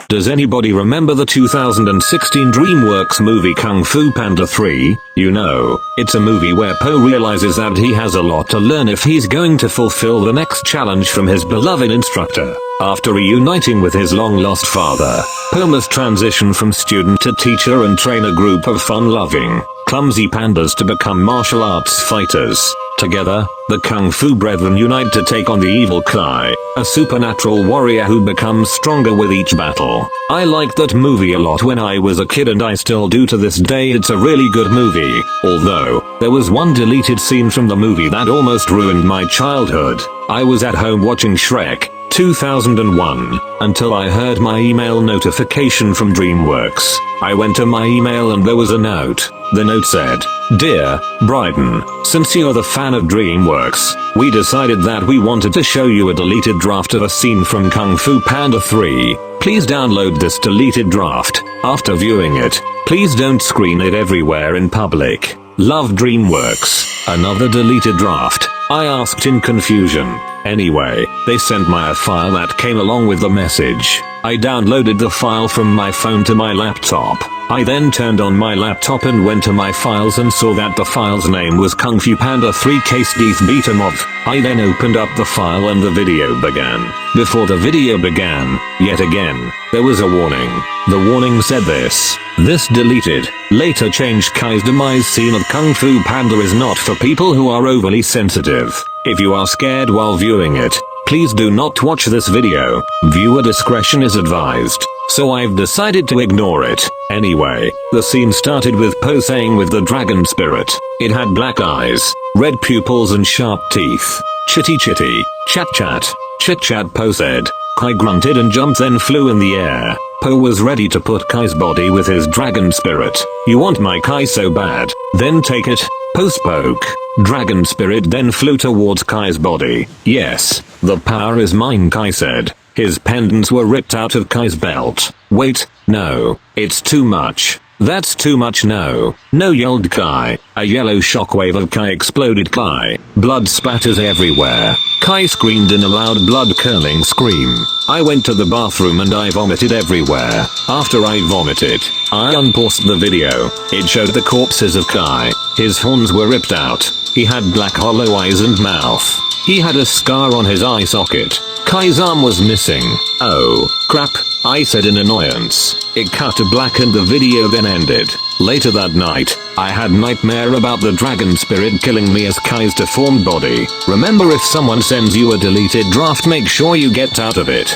Does anybody remember the 2016 DreamWorks movie Kung Fu Panda 3? You know, it's a movie where Po realizes that he has a lot to learn if he's going to fulfill the next challenge from his beloved instructor. After reuniting with his long-lost father, Po must transition from student to teacher and train a group of fun-loving, clumsy pandas to become martial arts fighters. Together, the Kung Fu Brethren unite to take on the evil Kai, a supernatural warrior who becomes stronger with each battle. I liked that movie a lot when I was a kid and I still do to this day. It's a really good movie, although, there was one deleted scene from the movie that almost ruined my childhood. I was at home watching Shrek 2001, until I heard my email notification from DreamWorks. I went to my email and there was a note. The note said, "Dear Bryden, since you're the fan of DreamWorks, we decided that we wanted to show you a deleted draft of a scene from Kung Fu Panda 3. Please download this deleted draft. After viewing it, please don't screen it everywhere in public. Love DreamWorks." Another deleted draft, I asked in confusion. Anyway, they sent me a file that came along with the message. I downloaded the file from my phone to my laptop. I then turned on my laptop and went to my files and saw that the file's name was Kung Fu Panda 3 Case Death Beat 'em Up. I then opened up the file and the video began. Before the video began, yet again, there was a warning. The warning said this deleted, later changed Kai's demise scene of Kung Fu Panda is not for people who are overly sensitive. If you are scared while viewing it, please do not watch this video. Viewer discretion is advised. So I've decided to ignore it. Anyway, the scene started with Po saying with the dragon spirit. It had black eyes, red pupils and sharp teeth. Chitty chitty, chat chat, chit chat Po said. Kai grunted and jumped then flew in the air. Po was ready to put Kai's body with his dragon spirit. "You want my Kai so bad? Then take it." Po spoke. Dragon spirit then flew towards Kai's body. "Yes, the power is mine," Kai said. His pendants were ripped out of Kai's belt. "Wait, no, it's too much. That's too much, no." "No," yelled Kai. A yellow shockwave of Kai exploded Kai. Blood spatters everywhere. Kai screamed in a loud blood-curdling scream. I went to the bathroom and I vomited everywhere. After I vomited, I unpaused the video. It showed the corpses of Kai. His horns were ripped out. He had black hollow eyes and mouth. He had a scar on his eye socket. Kai's arm was missing. "Oh, crap," I said in annoyance. It cut to black and the video then ended. Later that night, I had nightmare about the dragon spirit killing me as Kai's deformed body. Remember, if someone sends you a deleted draft, make sure you get out of it.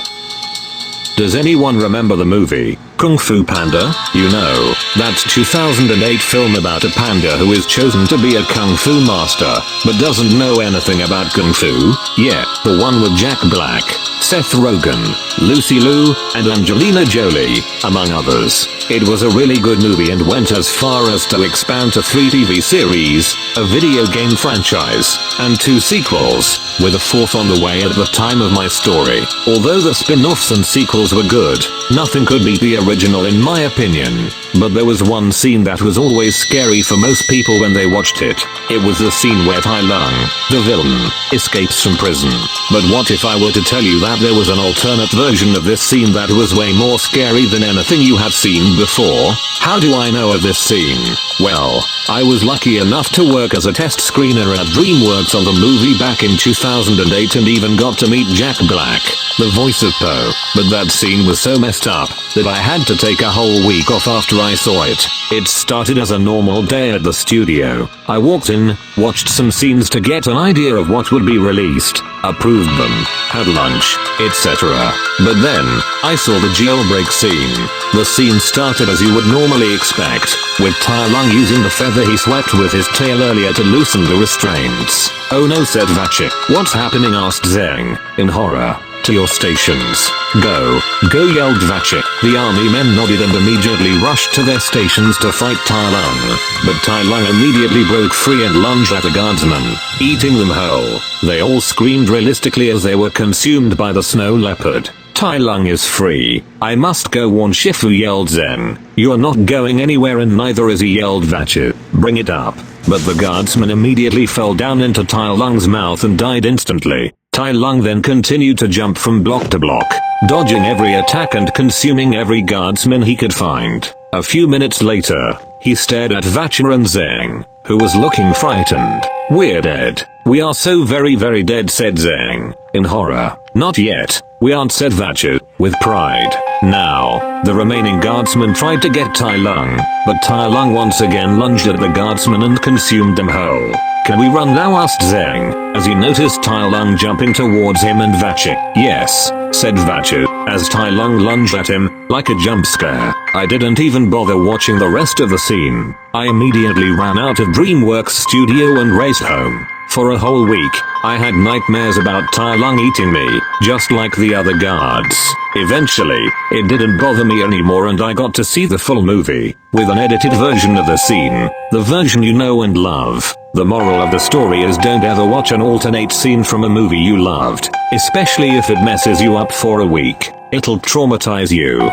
Does anyone remember the movie Kung Fu Panda? You know, that 2008 film about a panda who is chosen to be a kung fu master, but doesn't know anything about kung fu? Yeah, the one with Jack Black, Seth Rogen, Lucy Liu, and Angelina Jolie, among others. It was a really good movie and went as far as to expand to 3 TV series, a video game franchise, and 2 sequels, with a 4th on the way at the time of my story. Although the spin-offs and sequels were good, nothing could beat the original in my opinion. But there was one scene that was always scary for most people when they watched it. It was the scene where Tai Lung, the villain, escapes from prison. But what if I were to tell you that there was an alternate version of this scene that was way more scary than anything you have seen before? How do I know of this scene? Well, I was lucky enough to work as a test screener at DreamWorks on the movie back in 2008 and even got to meet Jack Black, the voice of Po. But that scene was so messed up that I had to take a whole week off after I saw it. It started as a normal day at the studio. I walked in, watched some scenes to get an idea of what would be released, approved them, had lunch, etc. But then, I saw the jailbreak scene. The scene started as you would normally expect, with Tai Lung using the feather he swept with his tail earlier to loosen the restraints. "Oh no," said Vachi. "What's happening?" asked Zheng, in horror. "To your stations. Go, go," yelled Vachi. The army men nodded and immediately rushed to their stations to fight Tai Lung. But Tai Lung immediately broke free and lunged at the guardsmen, eating them whole. They all screamed realistically as they were consumed by the snow leopard. "Tai Lung is free. I must go warn Shifu," yelled Zen. "You're not going anywhere and neither is he," yelled Vachi. "Bring it up." But the guardsman immediately fell down into Tai Lung's mouth and died instantly. Tai Lung then continued to jump from block to block, dodging every attack and consuming every guardsman he could find. A few minutes later, he stared at Vacha and Zhang, who was looking frightened. "We're dead. We are so very dead," said Zhang, in horror. "Not yet. We aren't," said Vacha, with pride. Now, the remaining guardsmen tried to get Tai Lung, but Tai Lung once again lunged at the guardsmen and consumed them whole. "Can we run now?" asked Zhang, as he noticed Tai Lung jumping towards him and Vacha. "Yes," said Vacha, as Tai Lung lunged at him, like a jump scare. I didn't even bother watching the rest of the scene. I immediately ran out of DreamWorks studio and raced home. For a whole week, I had nightmares about Tai Lung eating me, just like the other guards. Eventually, it didn't bother me anymore and I got to see the full movie, with an edited version of the scene, the version you know and love. The moral of the story is don't ever watch an alternate scene from a movie you loved, especially if it messes you up for a week. It'll traumatize you.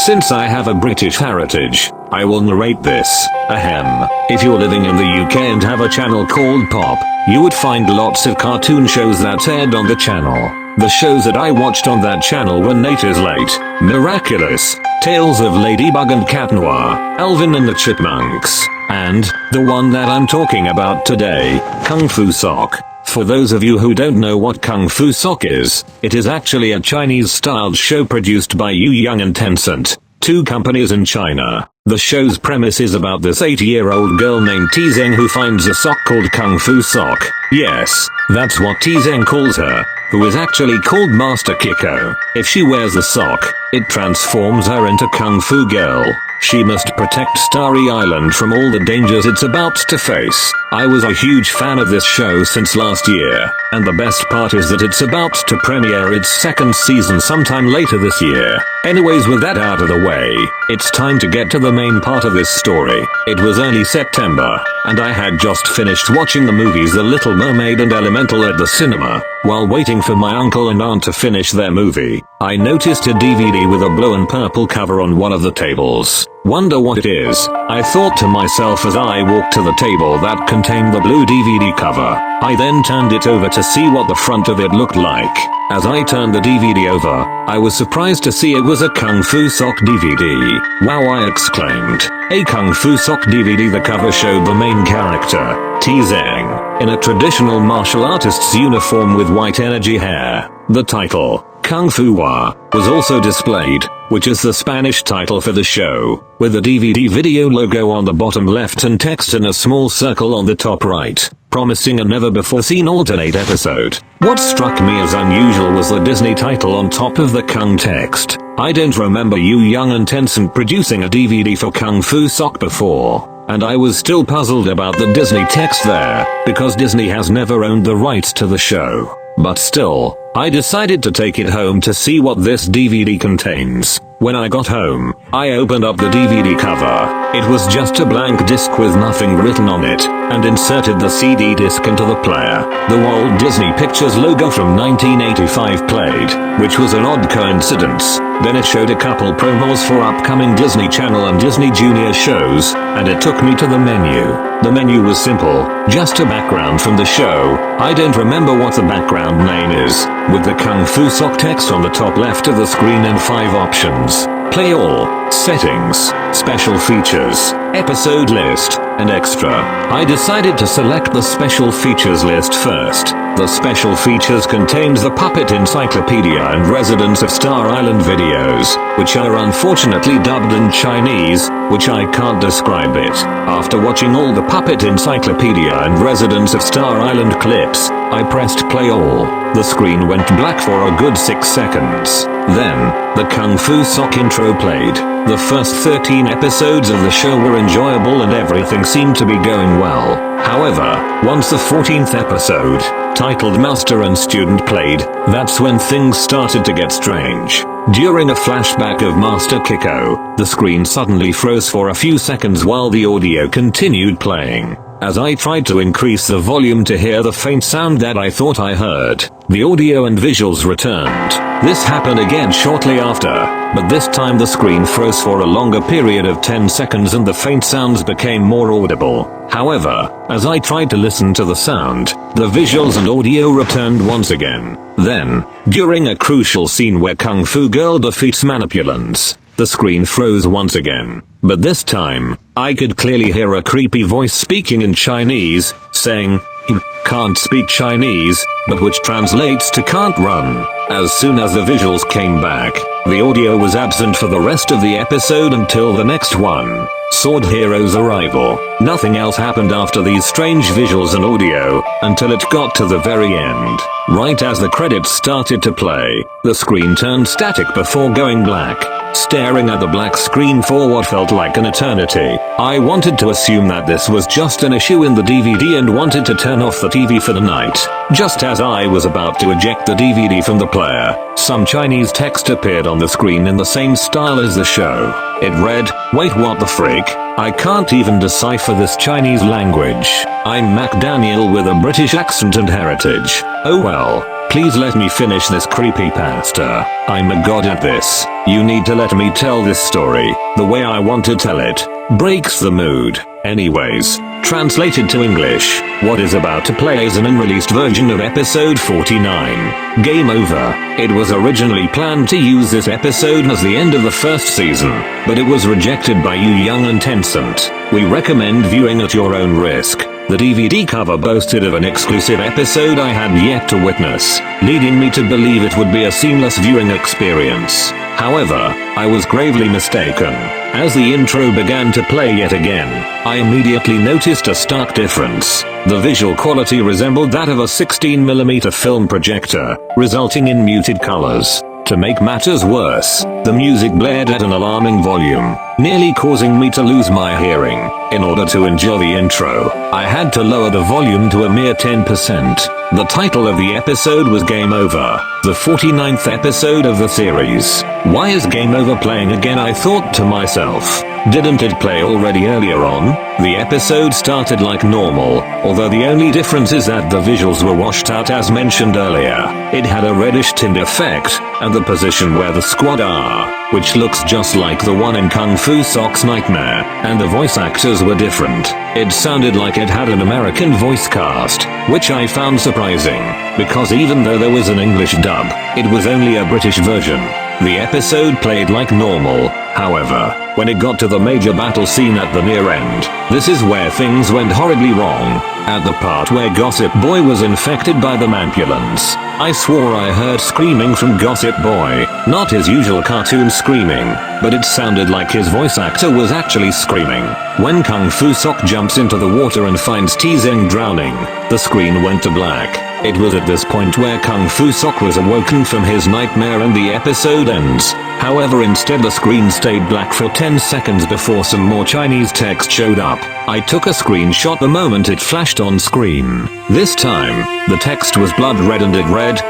Since I have a British heritage, I will narrate this. Ahem. If you're living in the UK and have a channel called Pop, you would find lots of cartoon shows that aired on the channel. The shows that I watched on that channel were Nate is Late, Miraculous, Tales of Ladybug and Cat Noir, Alvin and the Chipmunks, and the one that I'm talking about today, Kung Fu Sock. For those of you who don't know what Kung Fu Sock is, it is actually a Chinese-styled show produced by Yu Yang and Tencent, two companies in China. The show's premise is about this 8-year-old girl named Tizeng who finds a sock called Kung Fu Sock. Yes, that's what Tizeng calls her, who is actually called Master Kiko. If she wears the sock, it transforms her into Kung Fu Girl. She must protect Starry Island from all the dangers it's about to face. I was a huge fan of this show since last year, and the best part is that it's about to premiere its second season sometime later this year. Anyways, with that out of the way, it's time to get to the main part of this story. It was early September, and I had just finished watching the movies The Little Mermaid and Elemental at the cinema. While waiting for my uncle and aunt to finish their movie, I noticed a DVD with a blue and purple cover on one of the tables. Wonder what it is, I thought to myself as I walked to the table that contained the blue DVD cover. I then turned it over to see what the front of it looked like. As I turned the DVD over, I was surprised to see it was a Kung Fu Sock DVD. "Wow," I exclaimed. A Kung Fu Sock DVD. The cover showed the main character, Tizeng, in a traditional martial artist's uniform with white energy hair. The title, Kung Fu Wa, was also displayed, which is the Spanish title for the show, with the DVD video logo on the bottom left and text in a small circle on the top right, promising a never-before-seen alternate episode. What struck me as unusual was the Disney title on top of the Kung text. I don't remember Yu Yang and Tencent producing a DVD for Kung Fu Sock before, and I was still puzzled about the Disney text there, because Disney has never owned the rights to the show. But still, I decided to take it home to see what this DVD contains. When I got home, I opened up the DVD cover. It was just a blank disc with nothing written on it, and inserted the CD disc into the player. The Walt Disney Pictures logo from 1985 played, which was an odd coincidence. Then it showed a couple promos for upcoming Disney Channel and Disney Junior shows, and it took me to the menu. The menu was simple, just a background from the show. I don't remember what the background name is, with the Kung Fu Sock text on the top left of the screen and 5 options. Play all, settings, special features, episode list, and extra. I decided to select the special features list first. The special features contains the Puppet Encyclopedia and Residents of Star Island videos, which are unfortunately dubbed in Chinese, which I can't describe it. After watching all the Puppet Encyclopedia and Residents of Star Island clips, I pressed play all. The screen went black for a good 6 seconds. Then, the Kung Fu Sock intro played. The first 13 episodes of the show were enjoyable and everything seemed to be going well. However, once the 14th episode, titled Master and Student played, that's when things started to get strange. During a flashback of Master Kiko, the screen suddenly froze for a few seconds while the audio continued playing. As I tried to increase the volume to hear the faint sound that I thought I heard, the audio and visuals returned. This happened again shortly after, but this time the screen froze for a longer period of 10 seconds and the faint sounds became more audible. However, as I tried to listen to the sound, the visuals and audio returned once again. Then, during a crucial scene where Kung Fu Girl defeats manipulants, the screen froze once again. But this time, I could clearly hear a creepy voice speaking in Chinese, saying, "He can't speak Chinese," but which translates to "can't run." As soon as the visuals came back, the audio was absent for the rest of the episode until the next one, Sword Hero's arrival. Nothing else happened after these strange visuals and audio, until it got to the very end. Right as the credits started to play, the screen turned static before going black. Staring at the black screen for what felt like an eternity, I wanted to assume that this was just an issue in the DVD and wanted to turn off the TV for the night. Just as I was about to eject the DVD from the player, some Chinese text appeared on the screen in the same style as the show. It read, "Wait, what the freak? I can't even decipher this Chinese language. I'm Mac Daniel with a British accent and heritage. Oh well. Please let me finish this creepypasta. I'm a god at this. You need to let me tell this story the way I want to tell it. Breaks the mood. Anyways, translated to English, what is about to play is an unreleased version of episode 49. Game Over. It was originally planned to use this episode as the end of the first season, but it was rejected by you young and Tencent. We recommend viewing at your own risk. The DVD cover boasted of an exclusive episode I had yet to witness, leading me to believe it would be a seamless viewing experience. However, I was gravely mistaken. As the intro began to play yet again, I immediately noticed a stark difference. The visual quality resembled that of a 16mm film projector, resulting in muted colors. To make matters worse, the music blared at an alarming volume, nearly causing me to lose my hearing. In order to enjoy the intro, I had to lower the volume to a mere 10%. The title of the episode was Game Over, the 49th episode of the series. Why is Game Over playing again? I thought to myself. Didn't it play already earlier on? The episode started like normal, although the only difference is that the visuals were washed out as mentioned earlier. It had a reddish tint effect, and the position where the squad are, which looks just like the one in Kung Fu Sock's Nightmare, and the voice actors were different. It sounded like it had an American voice cast, which I found surprising, because even though there was an English dub, it was only a British version. The episode played like normal, however, when it got to the major battle scene at the near end, this is where things went horribly wrong. At the part where Gossip Boy was infected by the manipulants, I swore I heard screaming from Gossip Boy, not his usual cartoon screaming, but it sounded like his voice actor was actually screaming. When Kung Fu Sock jumps into the water and finds T-Zeng drowning, the screen went to black. It was at this point where Kung Fu Sock was awoken from his nightmare and the episode ends. However, instead the screen stayed black for 10 seconds before some more Chinese text showed up. I took a screenshot the moment it flashed on screen. This time, the text was blood red and it read,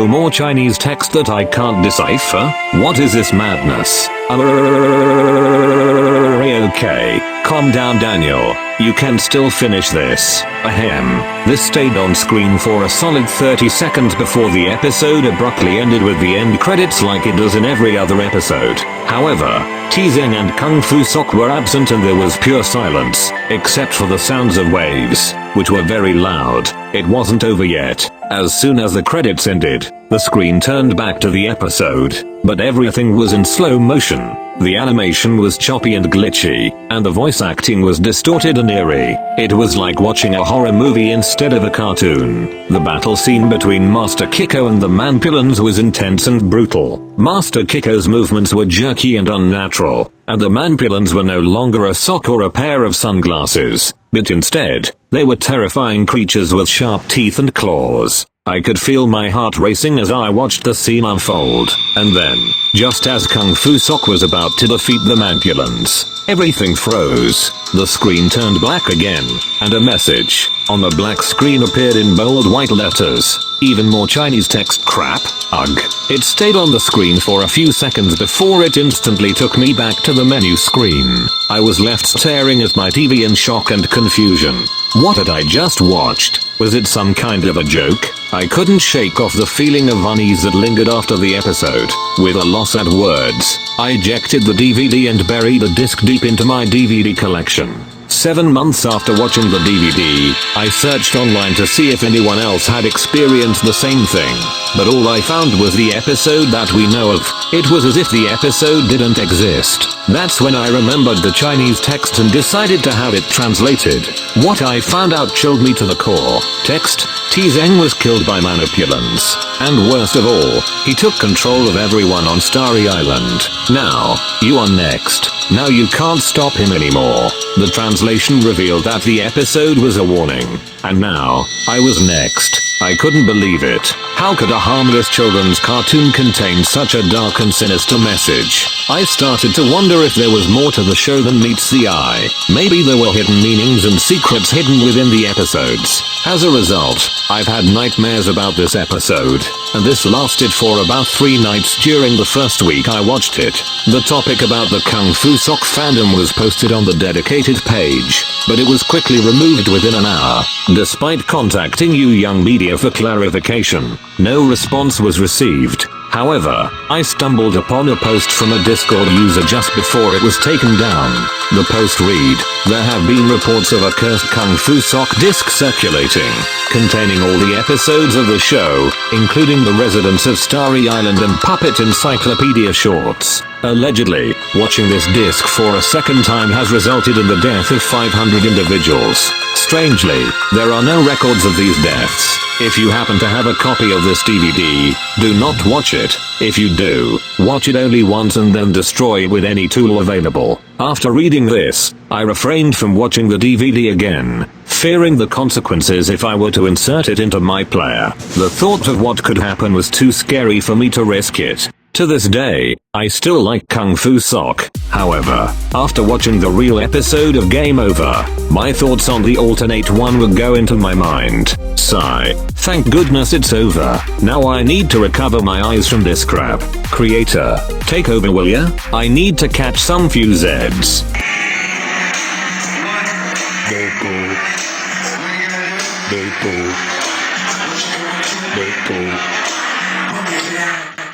more Chinese text that I can't decipher? What is this madness? Okay, calm down Daniel. You can still finish this. Ahem. This stayed on screen for a solid 30 seconds before the episode abruptly ended with the end credits like it does in every other episode. However, T-Zeng and Kung Fu Sock were absent and there was pure silence, except for the sounds of waves, which were very loud. It wasn't over yet. As soon as the credits ended, the screen turned back to the episode, but everything was in slow motion. The animation was choppy and glitchy, and the voice acting was distorted and eerie. It was like watching a horror movie instead of a cartoon. The battle scene between Master Kiko and the manipulants was intense and brutal. Master Kiko's movements were jerky and unnatural, and the manipulants were no longer a sock or a pair of sunglasses, but instead, they were terrifying creatures with sharp teeth and claws. I could feel my heart racing as I watched the scene unfold. And then, just as Kung Fu Sok was about to defeat the Mampulans, everything froze. The screen turned black again, and a message on the black screen appeared in bold white letters. Even more Chinese text crap. Ugh. It stayed on the screen for a few seconds before it instantly took me back to the menu screen. I was left staring at my TV in shock and confusion. What had I just watched? Was it some kind of a joke? I couldn't shake off the feeling of unease that lingered after the episode. With a loss at words, I ejected the DVD and buried the disc deep into my DVD collection. 7 months after watching the DVD, I searched online to see if anyone else had experienced the same thing, but all I found was the episode that we know of. It was as if the episode didn't exist. That's when I remembered the Chinese text and decided to have it translated. What I found out chilled me to the core. Text: T-Zeng was killed by manipulants. And worst of all, he took control of everyone on Starry Island. Now, you are next. Now you can't stop him anymore. The translation revealed that the episode was a warning. And now, I was next. I couldn't believe it. How could a harmless children's cartoon contain such a dark and sinister message? I started to wonder if there was more to the show than meets the eye. Maybe there were hidden meanings and secrets hidden within the episodes. As a result, I've had nightmares about this episode, and this lasted for about 3 nights during the first week I watched it. The topic about the Kung Fu Sok fandom was posted on the dedicated page, but it was quickly removed within an hour. Despite contacting you Young Media for clarification, no response was received. However, I stumbled upon a post from a Discord user just before it was taken down. The post read, "There have been reports of a cursed Kung Fu Sok disc circulating, containing all the episodes of the show, including the Residents of Starry Island and Puppet Encyclopedia shorts. Allegedly, watching this disc for a second time has resulted in the death of 500 individuals. Strangely, there are no records of these deaths. If you happen to have a copy of this DVD, do not watch it. If you do, watch it only once and then destroy it with any tool available." After reading this, I refrained from watching the DVD again, fearing the consequences if I were to insert it into my player. The thought of what could happen was too scary for me to risk it. To this day, I still like Kung Fu Sok. However, after watching the real episode of Game Over, my thoughts on the alternate one would go into my mind. Sigh. Thank goodness it's over. Now I need to recover my eyes from this crap. Creator, take over will ya? I need to catch some few Zeds. They go.